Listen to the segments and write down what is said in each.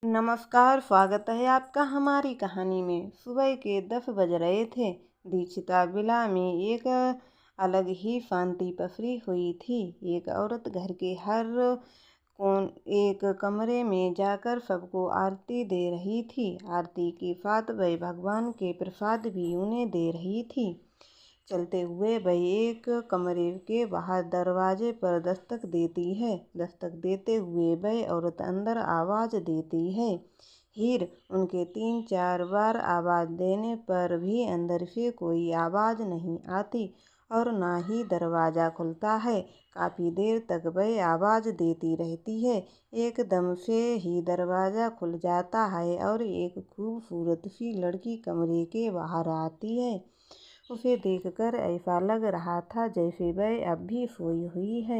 नमस्कार, स्वागत है आपका हमारी कहानी में। सुबह के 10 बज रहे थे। दीक्षिता विला में एक अलग ही शांति पसरी हुई थी। एक औरत घर के हर कौन एक कमरे में जाकर सबको आरती दे रही थी। आरती के साथ वह भगवान के प्रसाद भी उन्हें दे रही थी। चलते हुए वह एक कमरे के बाहर दरवाजे पर दस्तक देती है। दस्तक देते हुए वह औरत अंदर आवाज़ देती है, हीर। उनके 3-4 बार आवाज़ देने पर भी अंदर से कोई आवाज़ नहीं आती और ना ही दरवाज़ा खुलता है। काफ़ी देर तक वह आवाज़ देती रहती है। एकदम से ही दरवाज़ा खुल जाता है और एक खूबसूरत सी लड़की कमरे के बाहर आती है। उसे देखकर ऐसा लग रहा था जैसे वह अब भी सोई हुई है।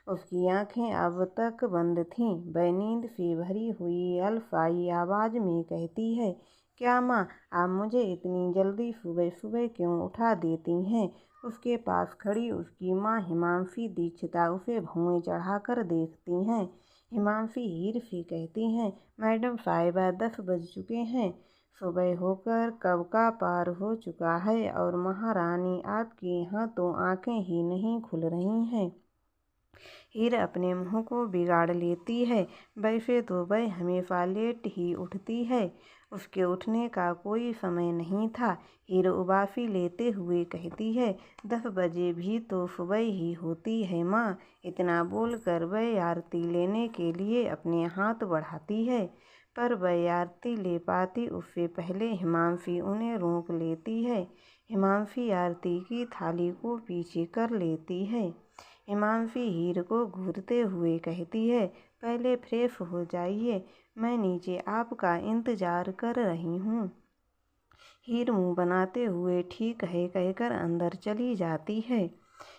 उसकी आंखें अब तक बंद थीं। वह नींद से भरी हुई अलसाई आवाज़ में कहती है, क्या माँ, आप मुझे इतनी जल्दी सुबह सुबह क्यों उठा देती हैं? उसके पास खड़ी उसकी माँ हिमांशी दीक्षिता उसे भौं चढ़ाकर देखती हैं। हिमांशी हीर से कहती हैं, मैडम साहिबा 10 बज चुके हैं। सुबह होकर कब का पार हो चुका है और महारानी आपके यहाँ तो आंखें ही नहीं खुल रही हैं। हीर अपने मुंह को बिगाड़ लेती है। वैसे तो वह हमेशा लेट ही उठती है। उसके उठने का कोई समय नहीं था। हीर उबासी लेते हुए कहती है, 10 बजे भी तो सुबह ही होती है माँ। इतना बोलकर वह आरती लेने के लिए अपने हाथ बढ़ाती है, पर वह आरती ले पाती उससे पहले हिमांशी उन्हें रोक लेती है। हिमांशी आरती की थाली को पीछे कर लेती है। हिमांशी हीर को घूरते हुए कहती है, पहले फ्रेश हो जाइए, मैं नीचे आपका इंतजार कर रही हूँ। हीर मुंह बनाते हुए ठीक है कहकर अंदर चली जाती है।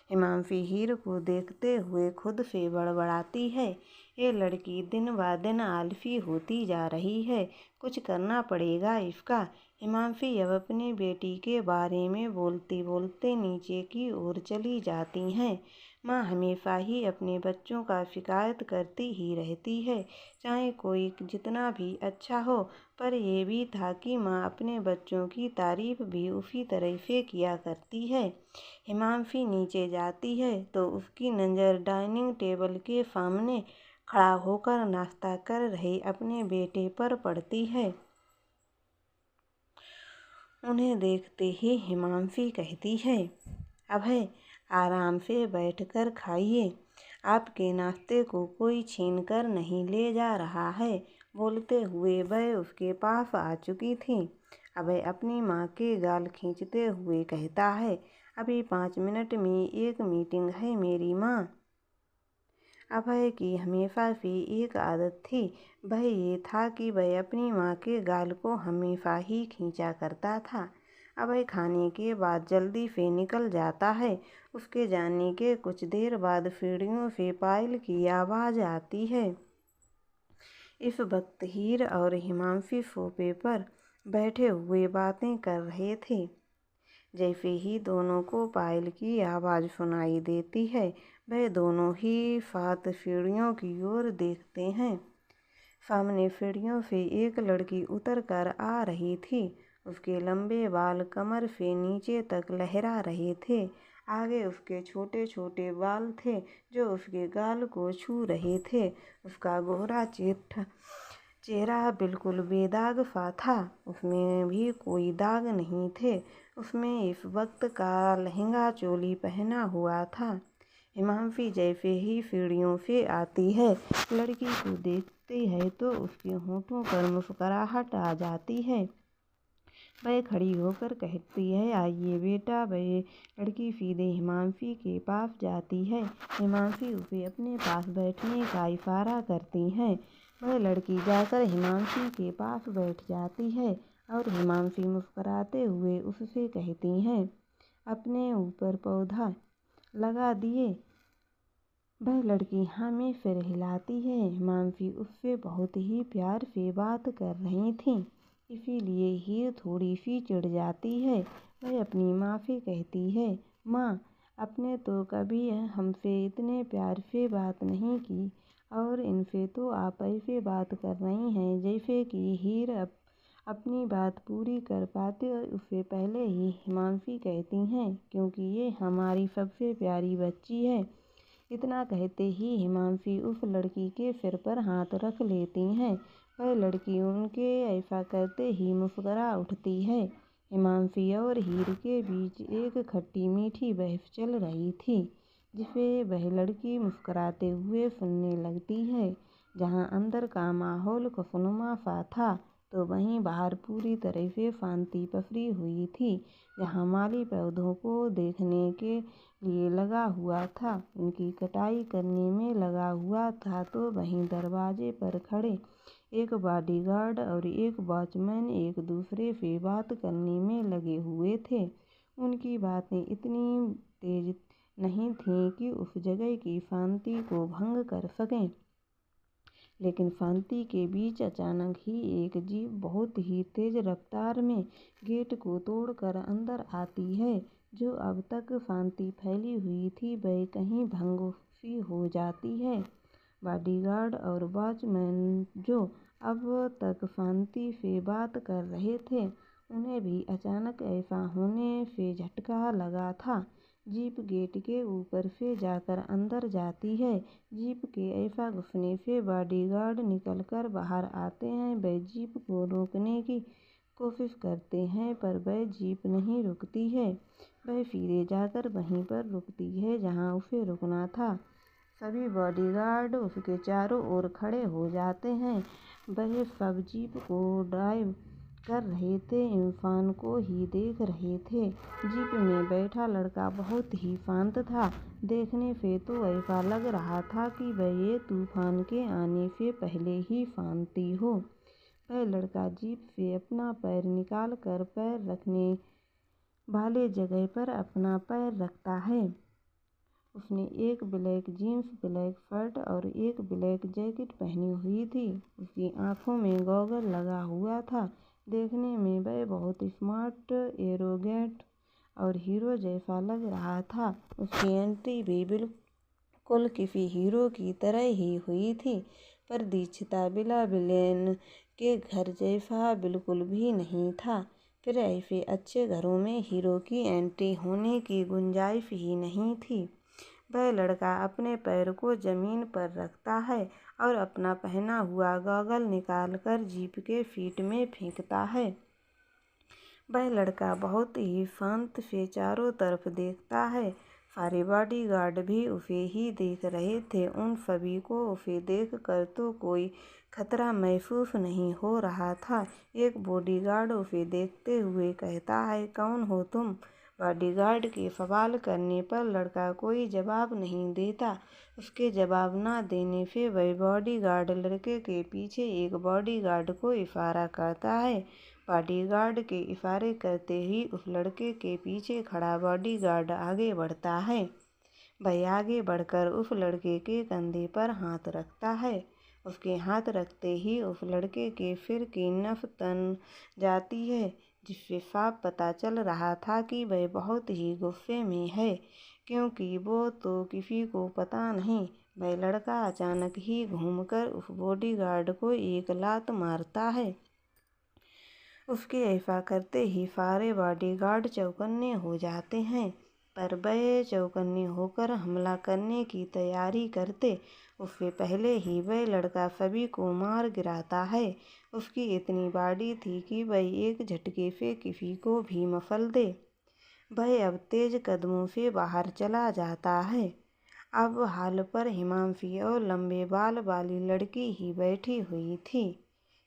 हिमांशी हीर को देखते हुए खुद से बड़बड़ाती है, ये लड़की दिन ब दिन आलसी होती जा रही है, कुछ करना पड़ेगा इसका। हिमांशी अब अपनी बेटी के बारे में बोलते बोलते नीचे की ओर चली जाती हैं। माँ हमेशा ही अपने बच्चों का शिकायत करती ही रहती है, चाहे कोई जितना भी अच्छा हो, पर यह भी था कि माँ अपने बच्चों की तारीफ भी उसी तरह से किया करती है। हिमांशी नीचे जाती है तो उसकी नज़र डाइनिंग टेबल के सामने खड़ा होकर नाश्ता कर रहे अपने बेटे पर पड़ती है। उन्हें देखते ही हिमांशी कहती है, अभय, आराम से बैठकर खाइए, आपके नाश्ते को कोई छीन कर नहीं ले जा रहा है। बोलते हुए वह उसके पास आ चुकी थी। अभय अपनी माँ के गाल खींचते हुए कहता है, अभी 5 मिनट में एक मीटिंग है मेरी माँ। अभय की हमेशा से एक आदत थी, वह ये था कि वह अपनी माँ के गाल को हमेशा ही खींचा करता था। अभय खाने के बाद जल्दी से निकल जाता है। उसके जाने के कुछ देर बाद सीढ़ियों से पायल की आवाज़ आती है। इस वक्त हीर और हिमांशी सोफे पर बैठे हुए बातें कर रहे थे। जैसे ही दोनों को पायल की आवाज़ सुनाई देती है, वह दोनों ही सात सीढ़ियों की ओर देखते हैं। सामने सीढ़ियों से एक लड़की उतर कर आ रही थी। उसके लंबे बाल कमर से नीचे तक लहरा रहे थे। आगे उसके छोटे छोटे बाल थे जो उसके गाल को छू रहे थे। उसका गोरा चेहरा बिल्कुल बेदाग सा था, उसमें भी कोई दाग नहीं थे। उसमें इस वक्त का लहंगा चोली पहना हुआ था। हिमांशी जैसे ही सीढ़ियों से आती है, लड़की को देखती है तो उसके होठों पर मुस्कुराहट आ जाती है। वह खड़ी होकर कहती है, आइए बेटा। वह लड़की सीधे हिमांशी के पास जाती है। हिमांशी उसे अपने पास बैठने का इशारा करती है। वह लड़की जाकर हिमांशी के पास बैठ जाती है और हिमांशी मुस्कुराते हुए उससे कहती हैं, अपने ऊपर पौधा लगा दिए। वह लड़की हाँ में सिर हिलाती है। हिमांशी उससे बहुत ही प्यार से बात कर रही थी, इसीलिए हीर थोड़ी सी चिढ़ जाती है। वह अपनी माँ से कहती है, माँ, आपने तो कभी हमसे इतने प्यार से बात नहीं की, और इनसे तो आप ऐसे बात कर रही हैं जैसे कि हीर अपनी बात पूरी कर पाते उससे पहले ही हिमांशी कहती हैं, क्योंकि ये हमारी सबसे प्यारी बच्ची है। इतना कहते ही हिमांशी उस लड़की के सिर पर हाथ रख लेती हैं। वह लड़की उनके ऐसा करते ही मुस्कुरा उठती है। हिमांशी और हीर के बीच एक खट्टी मीठी बहस चल रही थी, जिसे वह लड़की मुस्कुराते हुए सुनने लगती है। जहाँ अंदर का माहौल खुशनुमा सा था, तो वहीं बाहर पूरी तरह से शांति पसरी हुई थी। जहाँ माली पौधों को देखने के लिए लगा हुआ था, उनकी कटाई करने में लगा हुआ था, तो वहीं दरवाजे पर खड़े एक बॉडीगार्ड और एक वॉचमैन एक दूसरे से बात करने में लगे हुए थे। उनकी बातें इतनी तेज नहीं थीं कि उस जगह की शांति को भंग कर सकें, लेकिन शांति के बीच अचानक ही एक जीप बहुत ही तेज रफ्तार में गेट को तोड़कर अंदर आती है। जो अब तक शांति फैली हुई थी, वह कहीं भंग सी हो जाती है। बॉडीगार्ड और वॉचमैन जो अब तक शांति से बात कर रहे थे, उन्हें भी अचानक ऐसा होने से झटका लगा था। जीप गेट के ऊपर से जाकर अंदर जाती है। जीप के ऐसा घुसने से बॉडीगार्ड निकलकर बाहर आते हैं। वह जीप को रोकने की कोशिश करते हैं, पर वह जीप नहीं रुकती है। वह सीधे जाकर वहीं पर रुकती है जहां उसे रुकना था। सभी बॉडीगार्ड उसके चारों ओर खड़े हो जाते हैं। वह सब जीप को ड्राइव कर रहे थे, इंसान को ही देख रहे थे। जीप में बैठा लड़का बहुत ही शांत था। देखने से तो ऐसा लग रहा था कि वह ये तूफान के आने से पहले ही शांति हो। वह लड़का जीप से अपना पैर निकाल कर पैर रखने वाले जगह पर अपना पैर रखता है। उसने एक ब्लैक जीन्स, ब्लैक शर्ट और एक ब्लैक जैकेट पहनी हुई थी। उसकी आंखों में गॉगल लगा हुआ था। देखने में वह बहुत स्मार्ट, एरोगेंट और हीरो जैसा लग रहा था। उसकी एंट्री भी बिल्कुल किसी हीरो की तरह ही हुई थी, पर दीक्षिता बिला विलेन के घर जैसा बिल्कुल भी नहीं था। फिर ऐसे अच्छे घरों में हीरो की एंट्री होने की गुंजाइश ही नहीं थी। वह लड़का अपने पैर को जमीन पर रखता है और अपना पहना हुआ गॉगल निकालकर जीप के सीट में फेंकता है। वह लड़का बहुत ही शांत से चारों तरफ देखता है। सारे बॉडीगार्ड भी उसे ही देख रहे थे। उन सभी को उसे देखकर तो कोई खतरा महसूस नहीं हो रहा था। एक बॉडीगार्ड उसे देखते हुए कहता है, कौन हो तुम? बॉडीगार्ड के सवाल करने पर लड़का कोई जवाब नहीं देता। उसके जवाब न देने से वह बॉडीगार्ड लड़के के पीछे एक बॉडीगार्ड को इशारा करता है। बॉडीगार्ड के इशारे करते ही उस लड़के के पीछे खड़ा बॉडीगार्ड आगे बढ़ता है। वह आगे बढ़कर उस लड़के के कंधे पर हाथ रखता है। उसके हाथ रखते ही उस लड़के के सिर की नस तन जाती है, जिससे साफ पता चल रहा था कि वह बहुत ही गुस्से में है, क्योंकि वो तो किसी को पता नहीं। वह लड़का अचानक ही घूमकर उस बॉडीगार्ड को एक लात मारता है। उसके ऐसा करते ही सारे बॉडीगार्ड चौकन्ने हो जाते हैं, पर वह चौकन्ने होकर हमला करने की तैयारी करते उससे पहले ही वह लड़का सभी को मार गिराता है। उसकी इतनी बॉडी थी कि वह एक झटके से किसी को भी मसल दे। वह अब तेज कदमों से बाहर चला जाता है। अब हाल पर हिमांशी और लंबे बाल वाली लड़की ही बैठी हुई थी।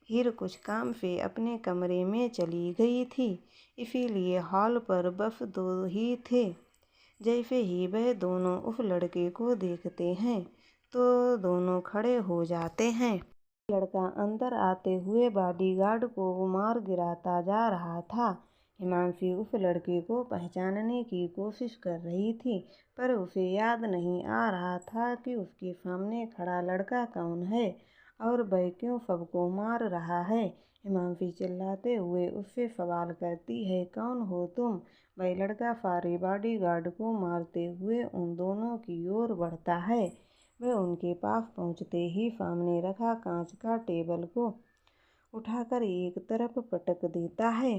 हीर कुछ काम से अपने कमरे में चली गई थी, इसीलिए हॉल पर बस दो ही थे। जैसे ही वह दोनों उस लड़के को देखते हैं, तो दोनों खड़े हो जाते हैं। लड़का अंदर आते हुए बॉडीगार्ड को मार गिराता जा रहा था। हिमांशी उस लड़के को पहचानने की कोशिश कर रही थी, पर उसे याद नहीं आ रहा था कि उसके सामने खड़ा लड़का कौन है और वह क्यों सबको मार रहा है। हिमांशी चिल्लाते हुए उससे सवाल करती है, कौन हो तुम? वह लड़का सारे बॉडीगार्ड को मारते हुए उन दोनों की ओर बढ़ता है। वह उनके पास पहुंचते ही सामने रखा कांच का टेबल को उठाकर एक तरफ पटक देता है।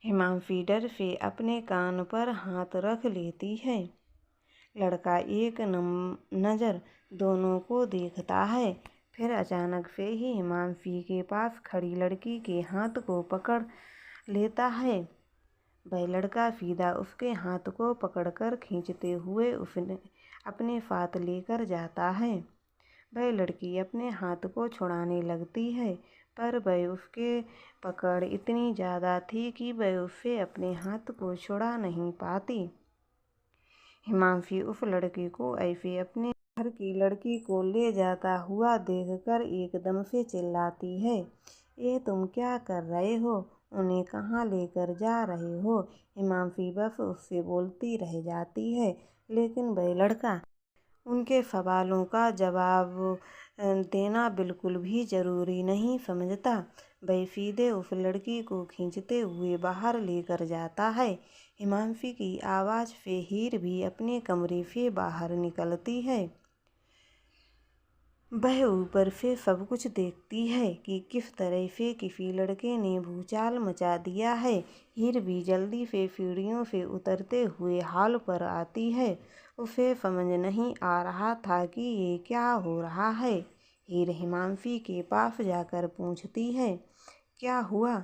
हिमांशी डर से अपने कान पर हाथ रख लेती है। लड़का एक नज़र दोनों को देखता है, फिर अचानक से ही हिमांशी के पास खड़ी लड़की के हाथ को पकड़ लेता है। वह लड़का सीधा उसके हाथ को पकड़कर खींचते हुए उसने अपने साथ लेकर जाता है। वह लड़की अपने हाथ को छुड़ाने लगती है, पर वह उसके पकड़ इतनी ज़्यादा थी कि वह उससे अपने हाथ को छुड़ा नहीं पाती। हिमांशी उस लड़के को ऐसे अपने घर की लड़की को ले जाता हुआ देखकर एकदम से चिल्लाती है, ये तुम क्या कर रहे हो? उन्हें कहाँ लेकर जा रहे हो? हिमांशी बस उससे बोलती रह जाती है, लेकिन वह लड़का उनके सवालों का जवाब देना बिल्कुल भी ज़रूरी नहीं समझता। वह सीधे उस लड़की को खींचते हुए बाहर लेकर जाता है। हिमांशी की आवाज़ से हीर भी अपने कमरे से बाहर निकलती है। वह ऊपर से सब कुछ देखती है कि किस तरह से किसी लड़के ने भूचाल मचा दिया है। हीर भी जल्दी से सीढ़ियों से उतरते हुए हॉल पर आती है। उसे समझ नहीं आ रहा था कि ये क्या हो रहा है। हीर हिमांशी के पास जाकर पूछती है, क्या हुआ?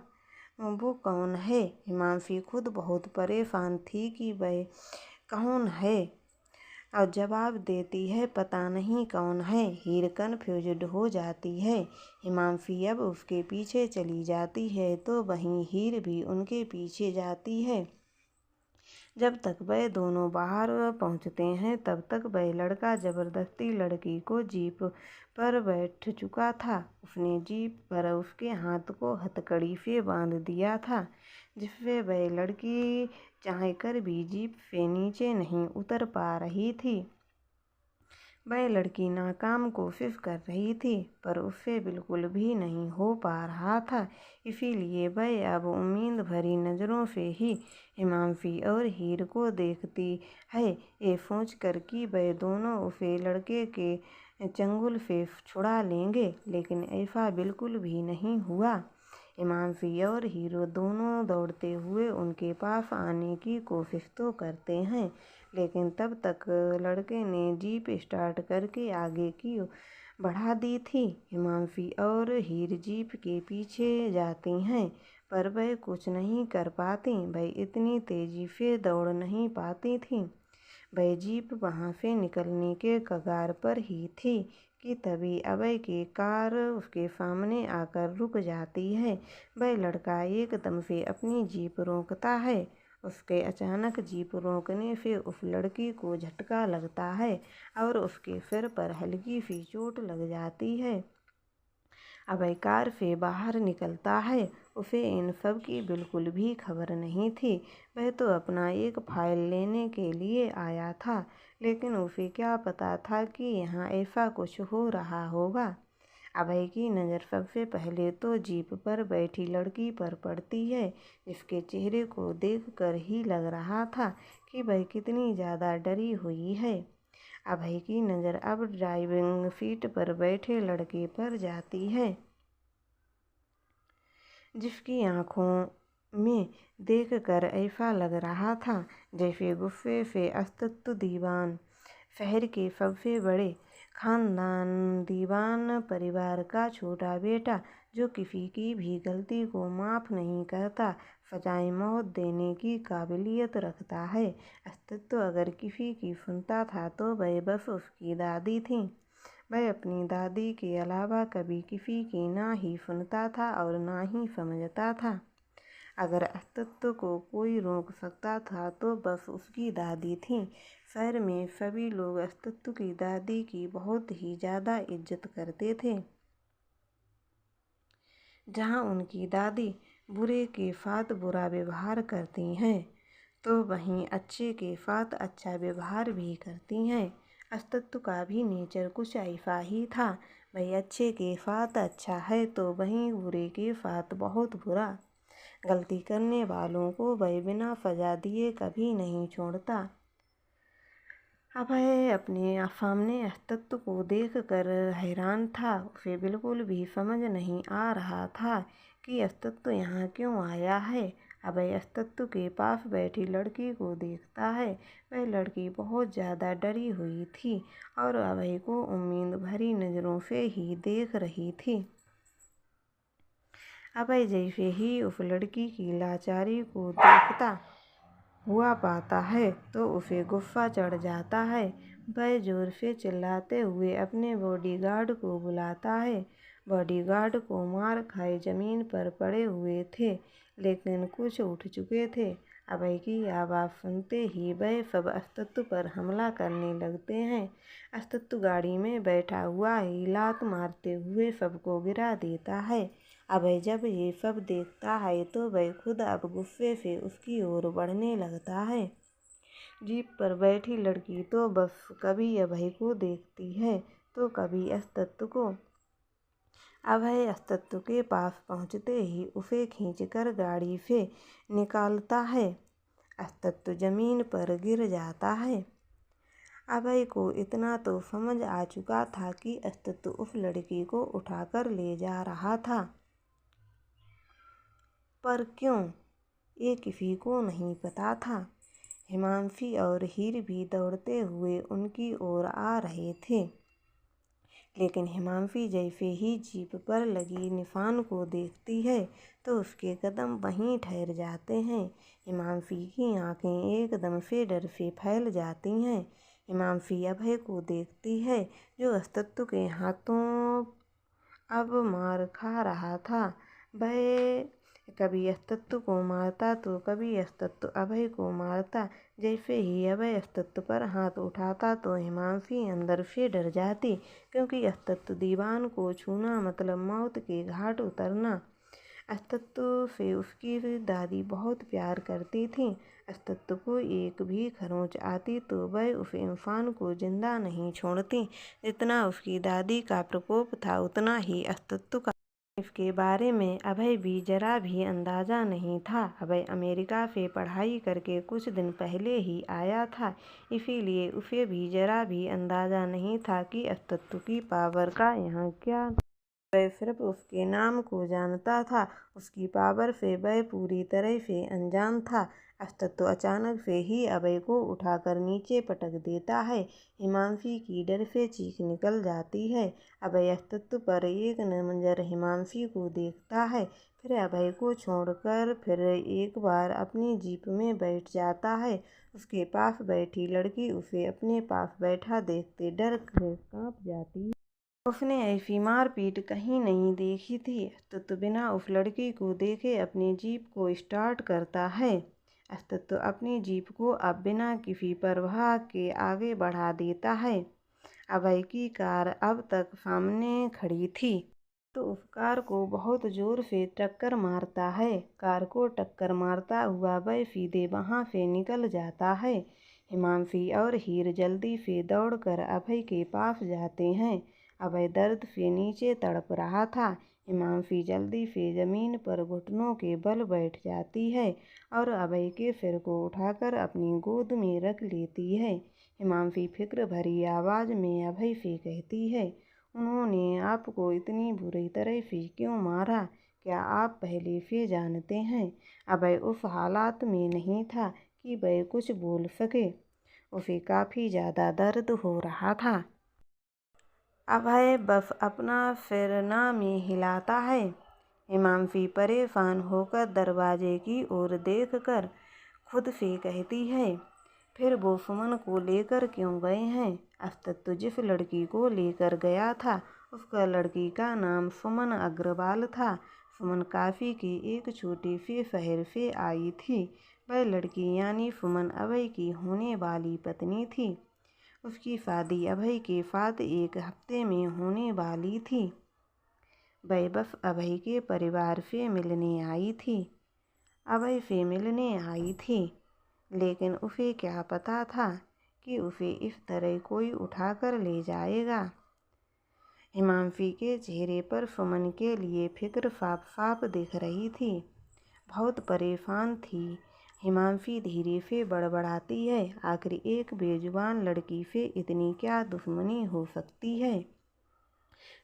वो कौन है? हिमांशी खुद बहुत परेशान थी कि वह कौन है और जवाब देती है, पता नहीं कौन है। हीर कन्फ्यूज्ड हो जाती है। हिमांशी अब उसके पीछे चली जाती है तो वहीं हीर भी उनके पीछे जाती है। जब तक वह दोनों बाहर पहुंचते हैं तब तक वह लड़का जबरदस्ती लड़की को जीप पर बैठ चुका था। उसने जीप पर उसके हाथ को हथकड़ी से बांध दिया था, जिससे वह लड़की चाहकर भी जीप से नीचे नहीं उतर पा रही थी। वह लड़की नाकाम कोशिश कर रही थी, पर उससे बिल्कुल भी नहीं हो पा रहा था। इसीलिए वह अब उम्मीद भरी नज़रों से ही हिमांशी और हीर को देखती है, ये सोचकर कि वह दोनों उसे लड़के के चंगुल से छुड़ा लेंगे, लेकिन ऐसा बिल्कुल भी नहीं हुआ। हिमांशी और हीरो दोनों दौड़ते हुए उनके पास आने की कोशिश तो करते हैं, लेकिन तब तक लड़के ने जीप स्टार्ट करके आगे की बढ़ा दी थी। हिमांशी और हीर जीप के पीछे जाती हैं, पर वह कुछ नहीं कर पाती। वह इतनी तेजी से दौड़ नहीं पाती थी। वह जीप वहाँ से निकलने के कगार पर ही थी कि तभी अभय की कार उसके सामने आकर रुक जाती है। वह लड़का एकदम से अपनी जीप रोकता है। उसके अचानक जीप रोकने से उस लड़की को झटका लगता है और उसके सिर पर हल्की सी चोट लग जाती है। अभय कार से बाहर निकलता है। उसे इन सब की बिल्कुल भी खबर नहीं थी। वह तो अपना एक फाइल लेने के लिए आया था, लेकिन उसे क्या पता था कि यहाँ ऐसा कुछ हो रहा होगा। अभय की नज़र सबसे पहले तो जीप पर बैठी लड़की पर पड़ती है, जिसके चेहरे को देखकर ही लग रहा था कि वह कितनी ज़्यादा डरी हुई है। अभय की नज़र अब ड्राइविंग सीट पर बैठे लड़के पर जाती है, जिसकी आंखों में देखकर ऐसा लग रहा था जैसे गुस्से से अस्तित्व दीवान, शहर के सबसे बड़े खानदान दीवान परिवार का छोटा बेटा, जो किसी की भी गलती को माफ़ नहीं करता, सजाए मौत देने की काबिलियत रखता है। अस्तित्व अगर किसी की सुनता था तो वह बस उसकी दादी थी। वह अपनी दादी के अलावा कभी किसी की ना ही सुनता था और ना ही समझता था। अगर अस्तित्व को कोई रोक सकता था तो बस उसकी दादी थी। शहर में सभी लोग अस्तित्व की दादी की बहुत ही ज़्यादा इज्जत करते थे। जहाँ उनकी दादी बुरे के साथ बुरा व्यवहार करती हैं, तो वहीं अच्छे के साथ अच्छा व्यवहार भी करती हैं। अस्तित्व का भी नेचर कुछ ऐसा ही था। वही अच्छे के साथ अच्छा है तो वहीं बुरे के साथ बहुत बुरा। गलती करने वालों को वह बिना सजा दिए कभी नहीं छोड़ता। अभय अपने सामने अस्तित्व को देखकर हैरान था। उसे बिल्कुल भी समझ नहीं आ रहा था कि अस्तित्व यहाँ क्यों आया है। अभय अस्तित्व के पास बैठी लड़की को देखता है। वह लड़की बहुत ज़्यादा डरी हुई थी और अभय को उम्मीद भरी नज़रों से ही देख रही थी। अभय जैसे ही उस लड़की की लाचारी को देखता हुआ पाता है तो उसे गुस्सा चढ़ जाता है। वह जोर से चिल्लाते हुए अपने बॉडीगार्ड को बुलाता है। बॉडीगार्ड को मार खाए ज़मीन पर पड़े हुए थे, लेकिन कुछ उठ चुके थे। अभय की आवाज़ सुनते ही वह सब अस्तित्व पर हमला करने लगते हैं। अस्तित्व गाड़ी में बैठा हुआ ही लात मारते हुए सबको गिरा देता है। अभय जब ये सब देखता है तो वह खुद अब गुस्से से उसकी ओर बढ़ने लगता है। जीप पर बैठी लड़की तो बस कभी अभय को देखती है तो कभी अस्तित्व को। अभय अस्तित्व के पास पहुंचते ही उसे खींचकर गाड़ी से निकालता है। अस्तित्व जमीन पर गिर जाता है। अभय को इतना तो समझ आ चुका था कि अस्तित्व उस लड़की को उठाकर ले जा रहा था, पर क्यों, ये किसी को नहीं पता था। हिमांशी और हीर भी दौड़ते हुए उनकी ओर आ रहे थे, लेकिन हिमांशी जैसे ही जीप पर लगी निशान को देखती है तो उसके कदम वहीं ठहर जाते हैं। हिमांशी की आंखें एकदम से डर से फैल जाती हैं। हिमांशी अभय को देखती है जो अस्तित्व के हाथों अब मार खा रहा था। वह कभी अस्तित्व को मारता तो कभी अस्तित्व अभय को मारता। जैसे ही अभय अस्तित्व पर हाथ उठाता तो हिमांशी अंदर से डर जाती, क्योंकि अस्तित्व दीवान को छूना मतलब मौत के घाट उतरना। अस्तित्व से उसकी दादी बहुत प्यार करती थी। अस्तित्व को एक भी खरोंच आती तो वह उस इंसान को जिंदा नहीं छोड़ती। जितना उसकी दादी का प्रकोप था उतना ही अस्तित्व का। इसके बारे में अभय भी जरा भी अंदाज़ा नहीं था। अभय अमेरिका से पढ़ाई करके कुछ दिन पहले ही आया था, इसीलिए उसे भी जरा भी अंदाज़ा नहीं था कि अस्तित्व की पावर का यहाँ क्या। वह सिर्फ उसके नाम को जानता था, उसकी पावर से वह पूरी तरह से अनजान था। अस्तित्व अचानक से ही अभय को उठाकर नीचे पटक देता है। हिमांशी की डर से चीख निकल जाती है। अभय अस्तित्व पर एक नज़र हिमांशी को देखता है, फिर अभय को छोड़कर फिर एक बार अपनी जीप में बैठ जाता है। उसके पास बैठी लड़की उसे अपने पास बैठा देखते डर से कांप जाती है। उसने ऐसी मारपीट कहीं नहीं देखी थी। अस्तित्व बिना उस लड़की को देखे अपनी जीप को स्टार्ट करता है। अस्तित्व अपनी जीप को अब बिना किसी परवाह के आगे बढ़ा देता है। अभय की कार अब तक सामने खड़ी थी तो उस कार को बहुत जोर से टक्कर मारता है। कार को टक्कर मारता हुआ वह सीधे वहां से निकल जाता है। हिमांशी और हीर जल्दी से दौड़कर अभय के पास जाते हैं। अभय दर्द से नीचे तड़प रहा था। हिमांशी जल्दी से जमीन पर घुटनों के बल बैठ जाती है और अभय के सिर को उठाकर अपनी गोद में रख लेती है। हिमांशी फिक्र भरी आवाज़ में अभय से कहती है, उन्होंने आपको इतनी बुरी तरह से क्यों मारा? क्या आप पहले से जानते हैं? अभय उस हालात में नहीं था कि वह कुछ बोल सके। उसे काफ़ी ज़्यादा दर्द हो रहा था। अभय बस अपना सिर में हिलाता है। हिमांशी परेशान होकर दरवाजे की ओर देखकर खुद से कहती है, फिर वो सुमन को लेकर क्यों गए हैं? अस्तित्व जिस लड़की को लेकर गया था उसका लड़की का नाम सुमन अग्रवाल था। सुमन काशी की एक छोटी सी शहर से आई थी। वह लड़की यानी सुमन अभय की होने वाली पत्नी थी। उसकी शादी अभय के साथ एक हफ्ते में होने वाली थी। वह बस अभय के परिवार से मिलने आई थी। अभय से मिलने आई थी, लेकिन उसे क्या पता था कि उसे इस तरह कोई उठाकर ले जाएगा। हिमांशी के चेहरे पर सुमन के लिए फिक्र साफ साफ दिख रही थी। बहुत परेशान थी हिमांशी धीरे से बड़बड़ाती है, आखिर एक बेजुबान लड़की से इतनी क्या दुश्मनी हो सकती है।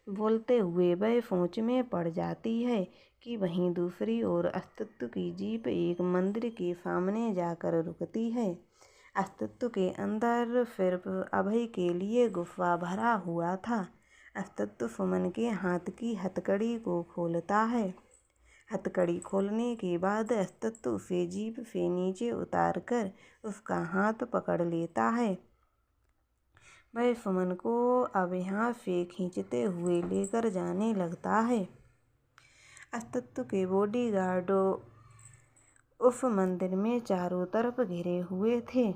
बोलते हुए वह सोच में पड़ जाती है कि वहीं दूसरी ओर अस्तित्व की जीप एक मंदिर के सामने जाकर रुकती है। अस्तित्व के अंदर सिर्फ अभय के लिए गुस्सा भरा हुआ था। अस्तित्व सुमन के हाथ की हथकड़ी को खोलता है। हथकड़ी खोलने के बाद अस्तित्व उसे जीप से नीचे उतारकर उसका हाथ पकड़ लेता है। वह सुमन को अब यहाँ से खींचते हुए लेकर जाने लगता है। अस्तित्व के बॉडीगार्ड उस मंदिर में चारों तरफ घिरे हुए थे।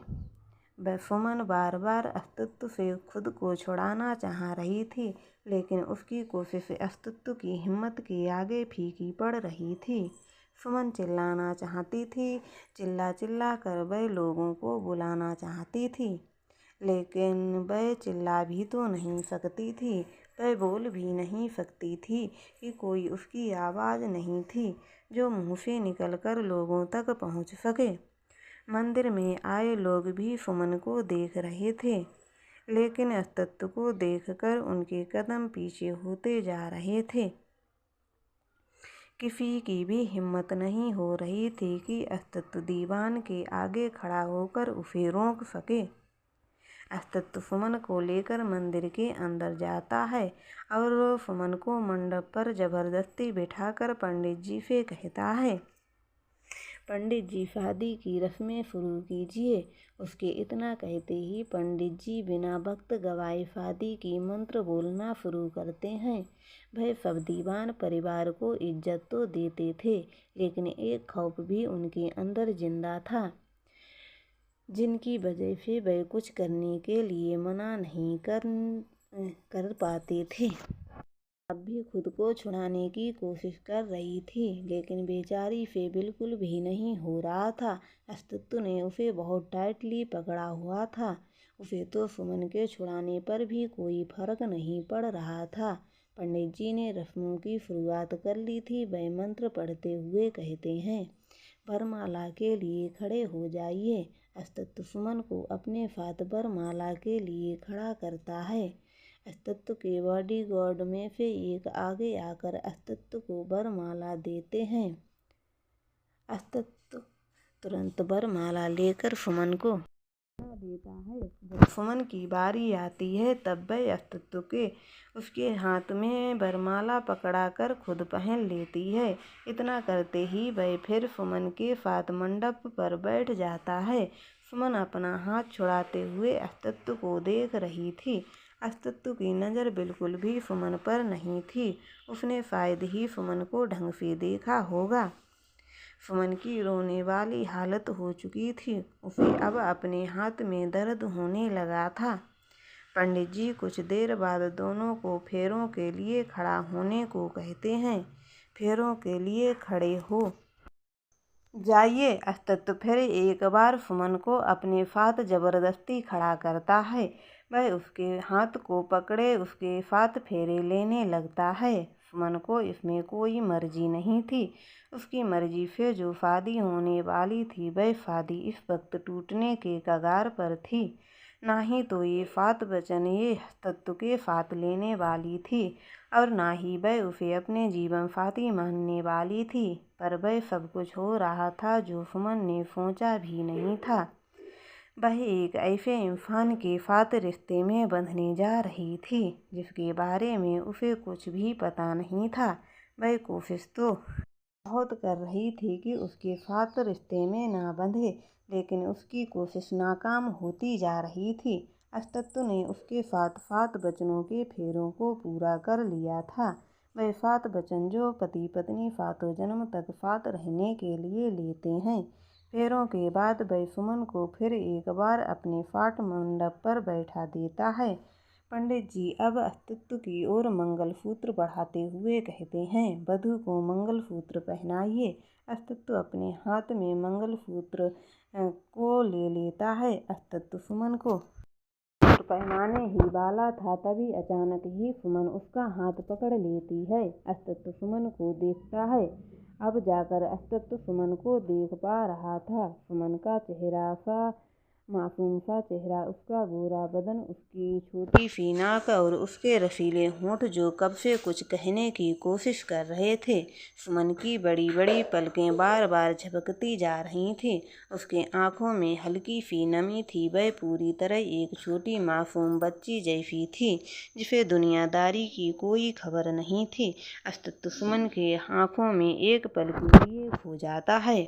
वह सुमन बार बार अस्तित्व से खुद को छुड़ाना चाह रही थी, लेकिन उसकी कोशिश अस्तित्व की हिम्मत के आगे फीकी पड़ रही थी। सुमन चिल्लाना चाहती थी, चिल्ला चिल्ला कर वह लोगों को बुलाना चाहती थी, लेकिन वह चिल्ला भी तो नहीं सकती थी, वह बोल भी नहीं सकती थी कि कोई उसकी आवाज़ नहीं थी जो मुँह से निकलकर लोगों तक पहुँच सके। मंदिर में आए लोग भी सुमन को देख रहे थे, लेकिन अस्तित्व को देखकर उनके कदम पीछे होते जा रहे थे। किसी की भी हिम्मत नहीं हो रही थी कि अस्तित्व दीवान के आगे खड़ा होकर उसे रोक सके। अस्तित्व सुमन को लेकर मंदिर के अंदर जाता है और सुमन को मंडप पर जबरदस्ती बिठाकर पंडित जी से कहता है, पंडित जी शादी की रस्में शुरू कीजिए। उसके इतना कहते ही पंडित जी बिना वक्त गवाए शादी की मंत्र बोलना शुरू करते हैं। वह सब दीवान परिवार को इज्जत तो देते थे, लेकिन एक खौफ भी उनके अंदर जिंदा था, जिनकी वजह से वह कुछ करने के लिए मना नहीं कर पाते थे। अब भी खुद को छुड़ाने की कोशिश कर रही थी, लेकिन बेचारी से बिल्कुल भी नहीं हो रहा था। अस्तित्व ने उसे बहुत टाइटली पकड़ा हुआ था। उसे तो सुमन के छुड़ाने पर भी कोई फर्क नहीं पड़ रहा था। पंडित जी ने रस्मों की शुरुआत कर ली थी। वह मंत्र पढ़ते हुए कहते हैं, वरमाला के लिए खड़े हो जाइए। अस्तित्व सुमन को अपने साथ वरमाला के लिए खड़ा करता है। अस्तित्व के बॉडीगार्ड में से एक आगे आकर अस्तित्व को वरमाला देते हैं। अस्तित्व तुरंत वरमाला लेकर सुमन को देता है। जब सुमन की बारी आती है तब वह अस्तित्व के उसके हाथ में वरमाला पकड़ाकर खुद पहन लेती है। इतना करते ही वह फिर सुमन के साथ मंडप पर बैठ जाता है। सुमन अपना हाथ छुड़ाते हुए अस्तित्व को देख रही थी। अस्तित्व की नज़र बिल्कुल भी सुमन पर नहीं थी। उसने शायद ही सुमन को ढंग से देखा होगा। सुमन की रोने वाली हालत हो चुकी थी। उसे अब अपने हाथ में दर्द होने लगा था। पंडित जी कुछ देर बाद दोनों को फेरों के लिए खड़ा होने को कहते हैं। फेरों के लिए खड़े हो जाइए। अस्तित्व फिर एक बार सुमन को अपने साथ जबरदस्ती खड़ा करता है। वह उसके हाथ को पकड़े उसके साथ फेरे लेने लगता है। सुमन को इसमें कोई मर्जी नहीं थी। उसकी मर्जी से जो शादी होने वाली थी वह शादी इस वक्त टूटने के कगार पर थी। ना ही तो ये 7 वचन ये अस्तित्व के साथ लेने वाली थी और ना ही वह उसे अपने जीवन साथी मानने वाली थी, पर वह सब कुछ हो रहा था जो सुमन ने सोचा भी नहीं था। वह एक ऐसे इंसान के साथ रिश्ते में बंधने जा रही थी जिसके बारे में उसे कुछ भी पता नहीं था। वह कोशिश तो बहुत कर रही थी कि उसके साथ रिश्ते में ना बंधे, लेकिन उसकी कोशिश नाकाम होती जा रही थी। अस्तित्व ने उसके साथ 7 वचनों के फेरों को पूरा कर लिया था। वह 7 वचन जो पति पत्नी 7 जन्म तक साथ रहने के लिए लेते हैं। फेरों के बाद वह सुमन को फिर एक बार अपने साथ मंडप पर बैठा देता है। पंडित जी अब अस्तित्व की ओर मंगलसूत्र बढ़ाते हुए कहते हैं, वधू को मंगलसूत्र पहनाइए। अस्तित्व अपने हाथ में मंगलसूत्र को ले लेता है। अस्तित्व सुमन को पहनाने ही वाला था, तभी अचानक ही सुमन उसका हाथ पकड़ लेती है। अस्तित्व सुमन को देखता है। अब जाकर अस्तित्व सुमन को देख पा रहा था। सुमन का चेहरा सा मासूम सा चेहरा, उसका गोरा बदन, उसकी छोटी सी नाक और उसके रसीले होंठ जो कब से कुछ कहने की कोशिश कर रहे थे। सुमन की बड़ी बड़ी पलकें बार बार झपकती जा रही थी। उसके आंखों में हल्की सी नमी थी। वह पूरी तरह एक छोटी मासूम बच्ची जैसी थी जिसे दुनियादारी की कोई खबर नहीं थी। अस्तित्व सुमन के आंखों में एक पल के लिए खो जाता है।